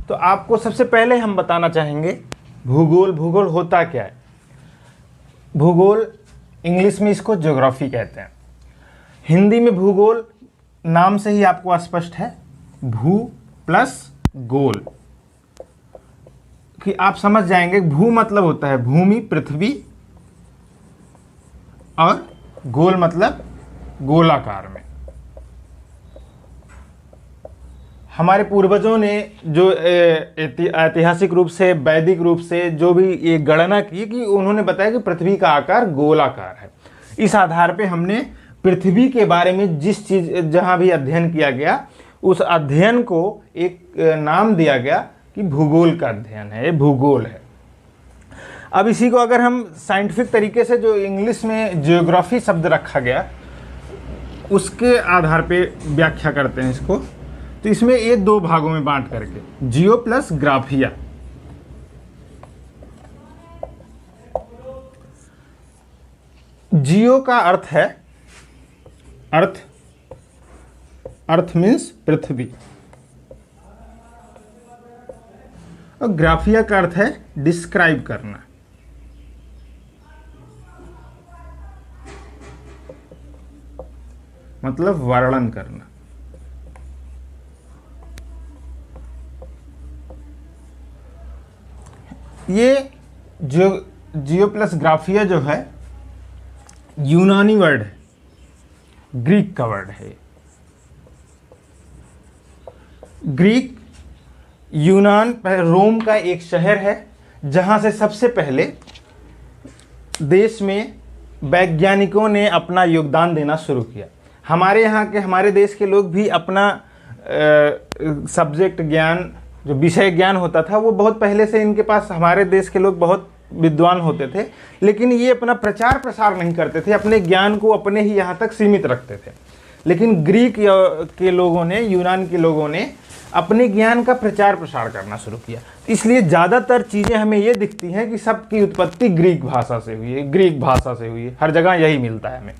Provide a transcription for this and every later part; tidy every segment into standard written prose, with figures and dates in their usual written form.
तो आपको सबसे पहले हम बताना चाहेंगे भूगोल। भूगोल होता क्या है? भूगोल इंग्लिश में इसको ज्योग्राफी कहते हैं। हिंदी में भूगोल नाम से ही आपको स्पष्ट है, भू प्लस गोल, कि आप समझ जाएंगे। भू मतलब होता है भूमि, पृथ्वी, और गोल मतलब गोलाकार में। हमारे पूर्वजों ने जो ऐतिहासिक रूप से, वैदिक रूप से जो भी ये गणना की, कि उन्होंने बताया कि पृथ्वी का आकार गोलाकार है। इस आधार पे हमने पृथ्वी के बारे में जिस चीज जहां भी अध्ययन किया गया, उस अध्ययन को एक नाम दिया गया कि भूगोल का अध्ययन है, ये भूगोल है। अब इसी को अगर हम साइंटिफिक तरीके से, जो इंग्लिश में जियोग्राफी शब्द रखा गया, उसके आधार पे व्याख्या करते हैं इसको, तो इसमें ये दो भागों में बांट करके, जियो प्लस ग्राफिया। जियो का अर्थ है अर्थ, अर्थ मीन्स पृथ्वी, और ग्राफिया का अर्थ है डिस्क्राइब करना। मतलब वर्णन करना। ये जो जियो प्लस ग्राफिया जो है, यूनानी वर्ड है, ग्रीक का वर्ड है। ग्रीक, यूनान रोम का एक शहर है, जहां से सबसे पहले देश में वैज्ञानिकों ने अपना योगदान देना शुरू किया। हमारे यहाँ के, हमारे देश के लोग भी अपना सब्जेक्ट ज्ञान, जो विषय ज्ञान होता था, वो बहुत पहले से इनके पास, हमारे देश के लोग बहुत विद्वान होते थे, लेकिन ये अपना प्रचार प्रसार नहीं करते थे, अपने ज्ञान को अपने ही यहाँ तक सीमित रखते थे। लेकिन ग्रीक के लोगों ने, यूनान के लोगों ने अपने ज्ञान का प्रचार प्रसार करना शुरू किया। इसलिए ज़्यादातर चीज़ें हमें ये दिखती हैं कि सबकी उत्पत्ति ग्रीक भाषा से हुई है, ग्रीक भाषा से हुई है, हर जगह यही मिलता है हमें।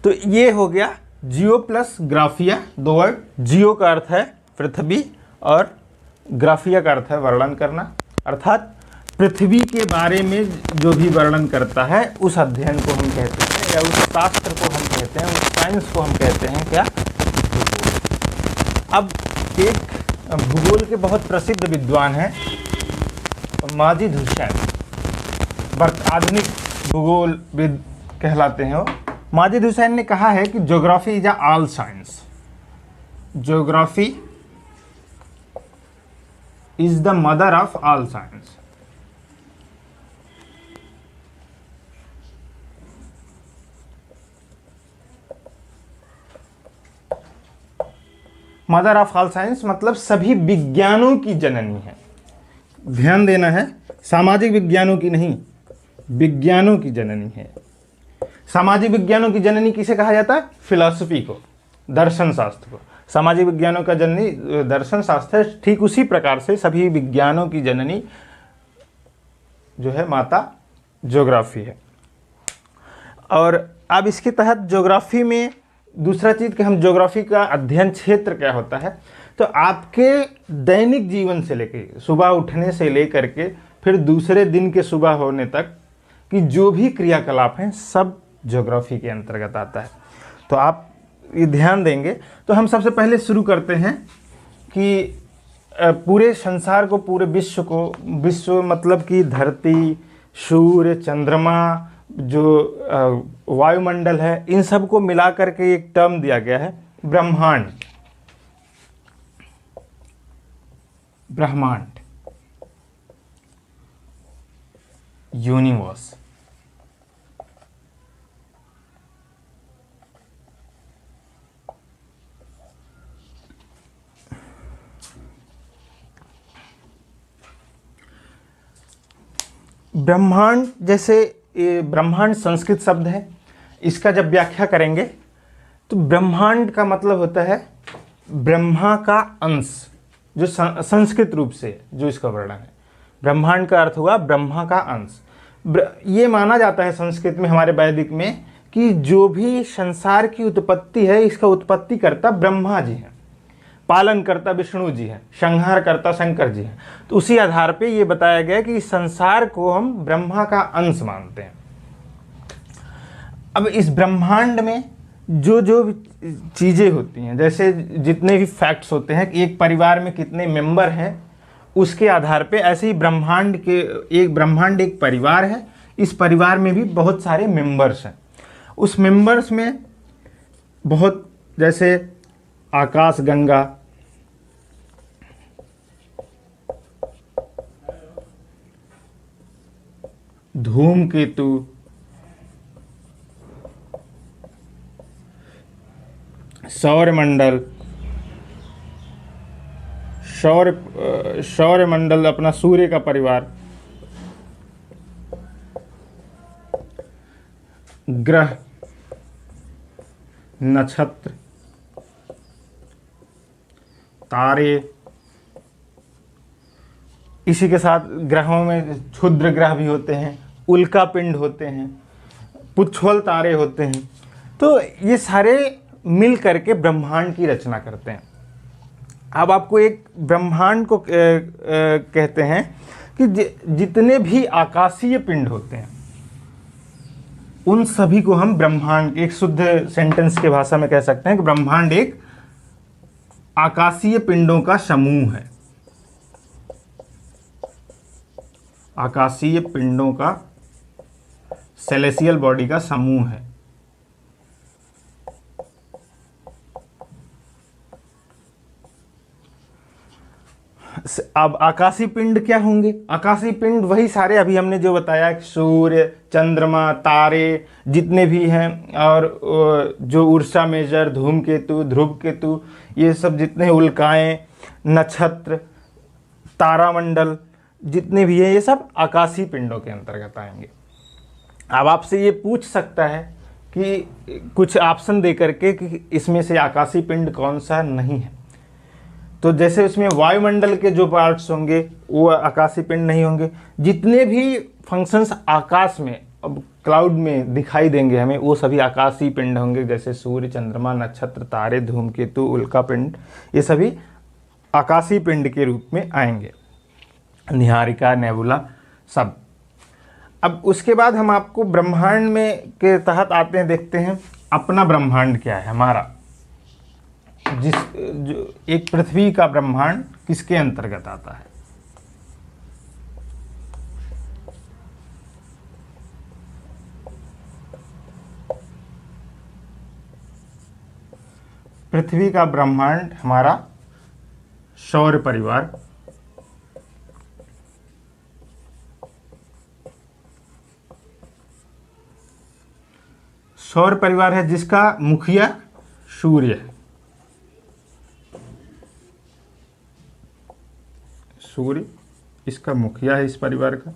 तो ये हो गया जियो प्लस ग्राफिया, दो वर्ड। जियो का अर्थ है पृथ्वी और ग्राफिया का अर्थ है वर्णन करना, अर्थात पृथ्वी के बारे में जो भी वर्णन करता है, उस अध्ययन को हम कहते हैं, या उस शास्त्र को हम कहते हैं, उस साइंस को हम कहते हैं क्या? अब एक भूगोल के बहुत प्रसिद्ध विद्वान हैं माजिद हुसैन, आधुनिक भूगोलविद कहलाते हैं वो। माजिद हुसैन ने कहा है कि geography is all science, geography is the mother of all science. Mother of all science मतलब सभी विज्ञानों की जननी है। ध्यान देना है, सामाजिक विज्ञानों की नहीं, विज्ञानों की जननी है। सामाजिक विज्ञानों की जननी किसे कहा जाता है? फिलॉसफी को, दर्शन शास्त्र को। सामाजिक विज्ञानों का जननी दर्शन शास्त्र है। ठीक उसी प्रकार से सभी विज्ञानों की जननी जो है माता ज्योग्राफी है। और अब इसके तहत ज्योग्राफी में दूसरा चीज़ कि हम ज्योग्राफी का अध्ययन क्षेत्र क्या होता है, तो आपके दैनिक जीवन से लेकर सुबह उठने से लेकर के फिर दूसरे दिन के सुबह होने तक कि जो भी क्रियाकलाप हैं, सब ज्योग्राफी के अंतर्गत आता है। तो आप ये ध्यान देंगे। तो हम सबसे पहले शुरू करते हैं कि पूरे संसार को, पूरे विश्व को, विश्व मतलब कि धरती, सूर्य, चंद्रमा, जो वायुमंडल है, इन सब को मिला करके एक टर्म दिया गया है ब्रह्मांड। ब्रह्मांड, यूनिवर्स। ब्रह्मांड, जैसे ये ब्रह्मांड संस्कृत शब्द है, इसका जब व्याख्या करेंगे तो ब्रह्मांड का मतलब होता है ब्रह्मा का अंश, जो संस्कृत रूप से जो इसका वर्णन है। ब्रह्मांड का अर्थ हुआ ब्रह्मा का अंश। ये माना जाता है संस्कृत में, हमारे वैदिक में, कि जो भी संसार की उत्पत्ति है, इसका उत्पत्तिकर्ता ब्रह्मा जी हैं। पालनकर्ता विष्णु जी हैं, संहारकर्ता शंकर जी हैं। तो उसी आधार पे ये बताया गया कि इस संसार को हम ब्रह्मा का अंश मानते हैं। अब इस ब्रह्मांड में जो जो चीज़ें होती हैं, जैसे जितने भी फैक्ट्स होते हैं कि एक परिवार में कितने मेंबर हैं, उसके आधार पे ऐसे ही ब्रह्मांड एक परिवार है। इस परिवार में भी बहुत सारे मेंबर्स हैं। उस मेंबर्स में बहुत, जैसे आकाश गंगा, धूमकेतु, सौरमंडल, सौरमंडल अपना सूर्य का परिवार, ग्रह, नक्षत्र, तारे, इसी के साथ ग्रहों में क्षुद्र ग्रह भी होते हैं, उल्का पिंड होते हैं, पुच्छल तारे होते हैं। तो ये सारे मिल करके ब्रह्मांड की रचना करते हैं। अब आपको एक ब्रह्मांड को कहते हैं कि जितने भी आकाशीय पिंड होते हैं उन सभी को हम ब्रह्मांड, एक शुद्ध सेंटेंस के भाषा में कह सकते हैं कि ब्रह्मांड एक आकाशीय पिंडों का समूह है। आकाशीय पिंडों का, सेलेसियल बॉडी का समूह है। अब आकाशीय पिंड क्या होंगे? आकाशीय पिंड वही सारे अभी हमने जो बताया, सूर्य, चंद्रमा, तारे जितने भी हैं, और जो उर्सा मेजर, धूमकेतु, ध्रुव केतु, ये सब जितने उल्काएं, नक्षत्र, तारामंडल जितने भी हैं, ये सब आकाशीय पिंडों के अंतर्गत आएंगे। अब आपसे ये पूछ सकता है कि कुछ ऑप्शन दे करके कि इसमें से आकाशीय पिंड कौन सा नहीं है। तो जैसे उसमें वायुमंडल के जो पार्ट्स होंगे वो आकाशीय पिंड नहीं होंगे। जितने भी फंक्शंस आकाश में, अब क्लाउड में दिखाई देंगे हमें, वो सभी आकाशीय पिंड होंगे। जैसे सूर्य, चंद्रमा, नक्षत्र, तारे, धूमकेतु, उल्का पिंड, ये सभी आकाशीय पिंड के रूप में आएंगे। निहारिका, नेबुला, सब। अब उसके बाद हम आपको ब्रह्मांड में के तहत आते हैं, देखते हैं अपना ब्रह्मांड क्या है हमारा। जो एक पृथ्वी का ब्रह्मांड किसके अंतर्गत आता है? पृथ्वी का ब्रह्मांड हमारा सौर परिवार, सौर परिवार है जिसका मुखिया सूर्य है। सूर्य इसका मुखिया है, इस परिवार का।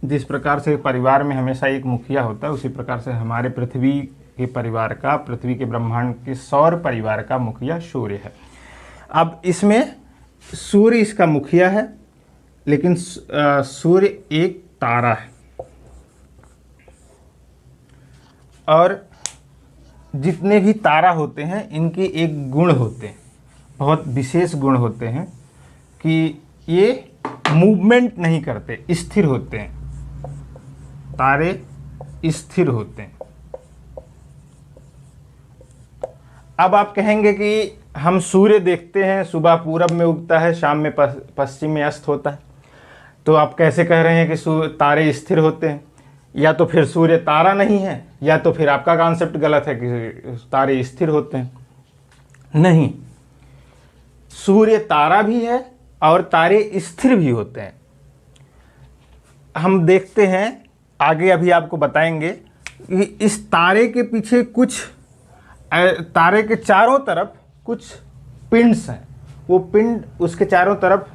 जिस प्रकार से परिवार में हमेशा एक मुखिया होता है, उसी प्रकार से हमारे पृथ्वी के परिवार का, पृथ्वी के ब्रह्मांड के सौर परिवार का मुखिया सूर्य है। अब इसमें सूर्य इसका मुखिया है, लेकिन सूर्य एक तारा है, और जितने भी तारा होते हैं इनके एक गुण होते हैं, बहुत विशेष गुण होते हैं कि ये मूवमेंट नहीं करते, स्थिर होते हैं। तारे स्थिर होते हैं। अब आप कहेंगे कि हम सूर्य देखते हैं, सुबह पूरब में उगता है, शाम में पश्चिम में अस्त होता है, तो आप कैसे कह रहे हैं कि तारे स्थिर होते हैं? या तो फिर सूर्य तारा नहीं है, या तो फिर आपका कॉन्सेप्ट गलत है कि तारे स्थिर होते हैं। नहीं, सूर्य तारा भी है और तारे स्थिर भी होते हैं। हम देखते हैं आगे, अभी आपको बताएंगे कि इस तारे के पीछे कुछ, तारे के चारों तरफ कुछ पिंड्स हैं। वो पिंड उसके चारों तरफ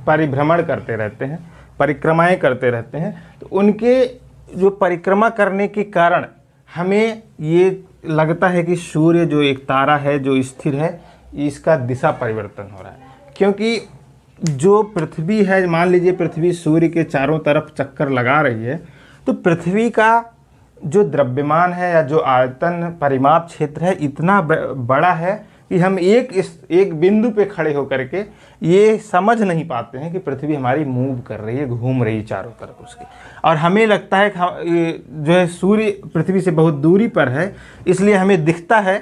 परिभ्रमण करते रहते हैं, परिक्रमाएं करते रहते हैं। तो उनके जो परिक्रमा करने के कारण हमें ये लगता है कि सूर्य जो एक तारा है जो स्थिर है, इसका दिशा परिवर्तन हो रहा है। क्योंकि जो पृथ्वी है, मान लीजिए पृथ्वी सूर्य के चारों तरफ चक्कर लगा रही है, तो पृथ्वी का जो द्रव्यमान है या जो आयतन परिमाप क्षेत्र है इतना बड़ा है कि हम एक बिंदु पे खड़े होकर के ये समझ नहीं पाते हैं कि पृथ्वी हमारी मूव कर रही है, घूम रही है चारों तरफ उसके, और हमें लगता है कि जो है सूर्य पृथ्वी से बहुत दूरी पर है, इसलिए हमें दिखता है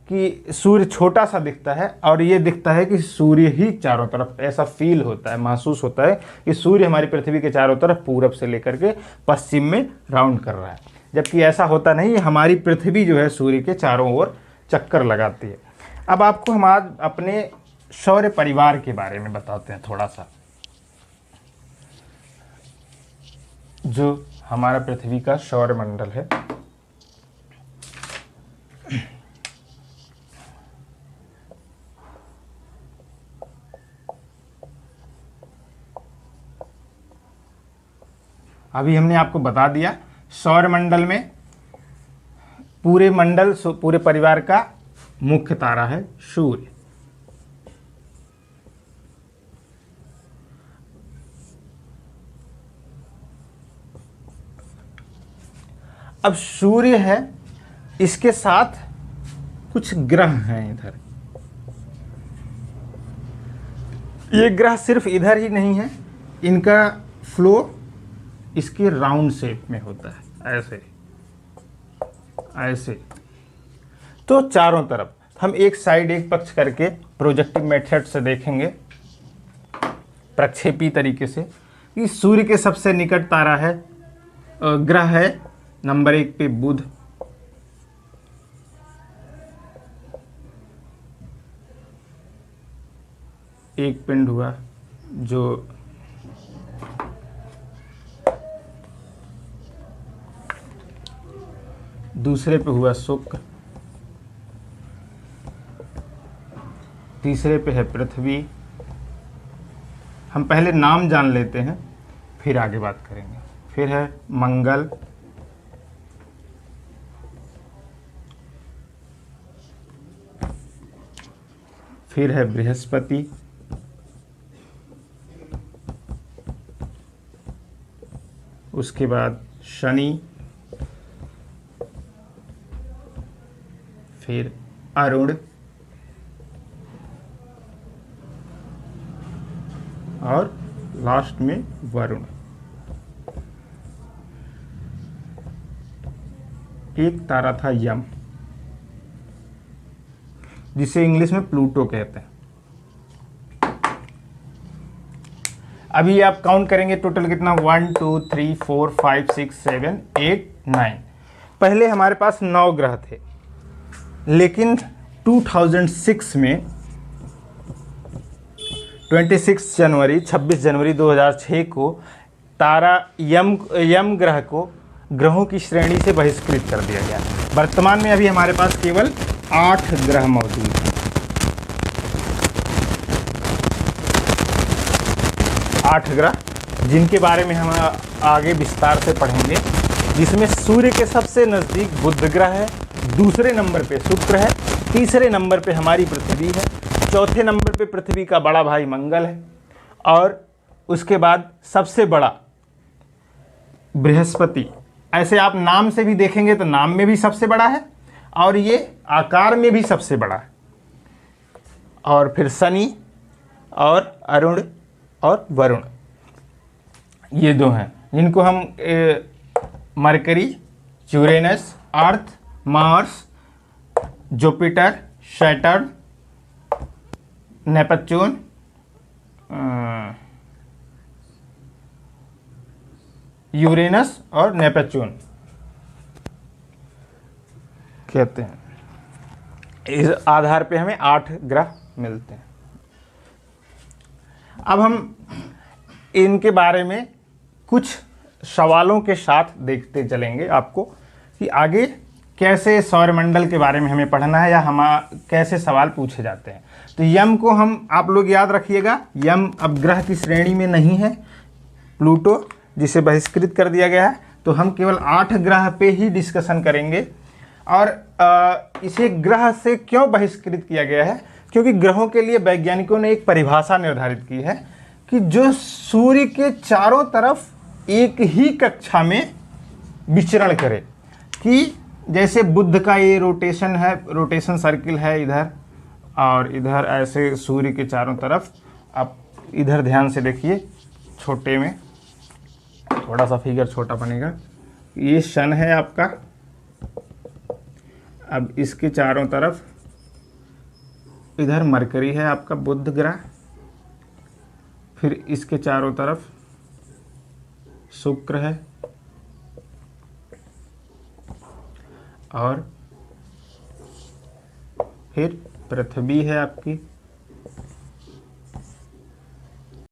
कि सूर्य छोटा सा दिखता है, और ये दिखता है कि सूर्य ही चारों तरफ, ऐसा फील होता है, महसूस होता है कि सूर्य हमारी पृथ्वी के चारों तरफ पूरब से लेकर के पश्चिम में राउंड कर रहा है, जबकि ऐसा होता नहीं। हमारी पृथ्वी जो है सूर्य के चारों ओर चक्कर लगाती है। अब आपको हम आज अपने सौर परिवार के बारे में बताते हैं थोड़ा सा, जो हमारा पृथ्वी का सौर मंडल है। अभी हमने आपको बता दिया सौर मंडल में पूरे परिवार का मुख्य तारा है सूर्य। अब सूर्य है, इसके साथ कुछ ग्रह हैं इधर। ये ग्रह सिर्फ इधर ही नहीं है, इनका फ्लो इसके राउंड शेप में होता है, ऐसे ऐसे। तो चारों तरफ हम एक साइड एक पक्ष करके प्रोजेक्टिव मेथड से देखेंगे, प्रक्षेपी तरीके से, कि सूर्य के सबसे निकट तारा है, ग्रह है नंबर 1 पे बुध, एक पिंड हुआ जो दूसरे पे हुआ शुक्र, तीसरे पे है पृथ्वी। हम पहले नाम जान लेते हैं, फिर आगे बात करेंगे। फिर है मंगल, फिर है बृहस्पति, उसके बाद शनि, फिर अरुण, और लास्ट में वरुण। एक तारा था यम, जिसे इंग्लिश में प्लूटो कहते हैं। अभी आप काउंट करेंगे टोटल कितना, 1 2 3 4 5 6 7 8 9। पहले हमारे पास 9 ग्रह थे, लेकिन 2006 में 26 जनवरी 2006 को तारा यम ग्रह को ग्रहों की श्रेणी से बहिष्कृत कर दिया गया। वर्तमान में अभी हमारे पास केवल 8 ग्रह मौजूद हैं। 8 ग्रह, जिनके बारे में हम आगे विस्तार से पढ़ेंगे, जिसमें सूर्य के सबसे नज़दीक बुध ग्रह है, दूसरे नंबर पे शुक्र है, तीसरे नंबर पे हमारी पृथ्वी है, चौथे नंबर पे पृथ्वी का बड़ा भाई मंगल है, और उसके बाद सबसे बड़ा बृहस्पति। ऐसे आप नाम से भी देखेंगे तो नाम में भी सबसे बड़ा है, और ये आकार में भी सबसे बड़ा है। और फिर शनि और अरुण और वरुण, ये दो हैं जिनको हम Mercury, Uranus, Earth, Mars, Jupiter, Saturn, Neptune, Uranus और नेपच्यून कहते हैं। इस आधार पे हमें 8 ग्रह मिलते हैं। अब हम इनके बारे में कुछ सवालों के साथ देखते चलेंगे आपको कि आगे कैसे सौरमंडल के बारे में हमें पढ़ना है, या हम कैसे सवाल पूछे जाते हैं। तो यम को हम, आप लोग याद रखिएगा, यम अब ग्रह की श्रेणी में नहीं है, प्लूटो जिसे बहिष्कृत कर दिया गया है। तो हम केवल 8 ग्रह पे ही डिस्कशन करेंगे। और इसे ग्रह से क्यों बहिष्कृत किया गया है, क्योंकि ग्रहों के लिए वैज्ञानिकों ने एक परिभाषा निर्धारित की है कि जो सूर्य के चारों तरफ एक ही कक्षा में विचरण करे। कि जैसे बुध का ये रोटेशन है, रोटेशन सर्किल है इधर, और इधर ऐसे सूर्य के चारों तरफ। आप इधर ध्यान से देखिए, छोटे में थोड़ा सा फिगर छोटा बनेगा। ये सन है आपका। अब इसके चारों तरफ इधर मरकरी है आपका, बुध ग्रह। फिर इसके चारों तरफ शुक्र है और फिर पृथ्वी है आपकी।